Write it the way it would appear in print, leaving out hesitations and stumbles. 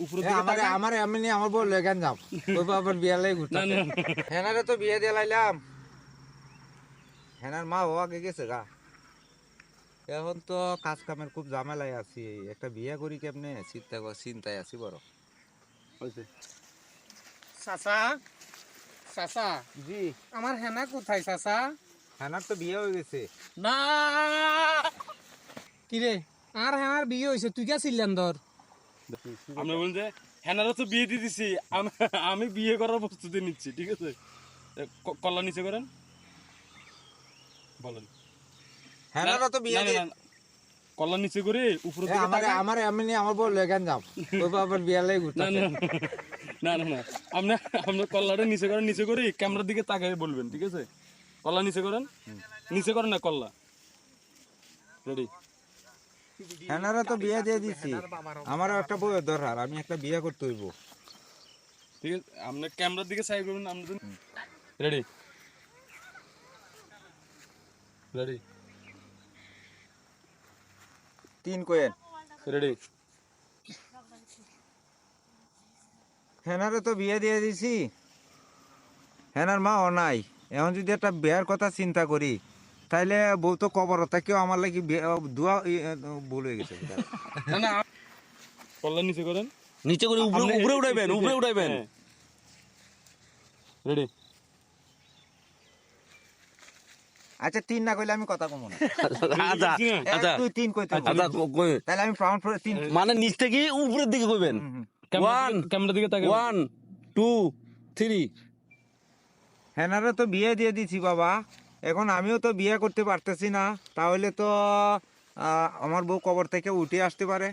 উপরের দিকে আমার তাকা। আমার এমনি আমার বল লেগান যাও ওই বাবার বিয়া লাই ঘুরতে না, না। হেনারে তো বিয়ে দিয়ে লাইলাম হেনার মা বাবা কে গেছে গা এখন তো কাজ কামের খুব ঝামেলায় আছি একটা বিয়ে করি কেমনে চিন্তায় আছি বড় হয়েছে। চাচা চাচা জি আমার হেনা কোথায় চাচা? হেনার তো বিয়ে হয়ে গেছে না কিরে আর হেনার বিয়ে হয়েছে তুই কে ছিলেন ধর? আমরা বলুন যে হেনারও তো বিয়ে দিয়ে দিছি, আমি বিয়ে করার প্রস্তুতি নিচ্ছি, ঠিক আছে? কল্লা নিচে করেন, বলেন। হেনারও তো বিয়ে না, না, দিয়ে না, কল্লা নিচে করে উপরের দিকে আমার তাকান। আমার এমনি আমার বল লেগান যাও ওই বাবার বিয়া লাই ঘুরতে না, না, না, না, না, আপনার কল্লাটা নিচে করেন, নিচে করে ক্যামেরার দিকে তাকাই বলবেন, ঠিক আছে? কল্লা নিচে করেন, নিচে করেন না কল্লা। রেডি? হেনারা তো বিয়ে দিয়ে দিছি আমারও একটা বউয়ের দরকার আমি একটা বিয়ে করতে হইব ঠিক আছে, আপনার ক্যামেরার দিকে সাইড করবেন। আমরা রেডি? রেডি? 3 কোয়েন রেডি? হেনারে তো বিয়ে দিয়ে দিছি হেনার মা ও নাই এখন যদি একটা বিয়ের কথা চিন্তা করি তাইলে বউ তো কবর কেউ আমার লাগি দোয়া ভুল হয়ে গেছে না, না, কল্লা নিচে করেন, নিচে করে উপরে উপরে উঠাইবেন, উপরে উঠাইবেন। রেডি? আচ্ছা 3 না কইলে আমি কথা কমো না আচ্ছা আচ্ছা তুই 3 কইতে হবে। আচ্ছা তাহলে আমি ফাউন্ড ফর 3 মানে নিচ থেকে উপরের দিকে কইবেন। ক্যামেরার দিকে তাকান। 1 2 3 হেনারে তো বিয়ে দিয়ে দিছি বাবা এখন আমিও তো বিয়ে করতে পারতেছি না তাহলে তো আমার বউ কবর থেকে উঠে আসতে পারে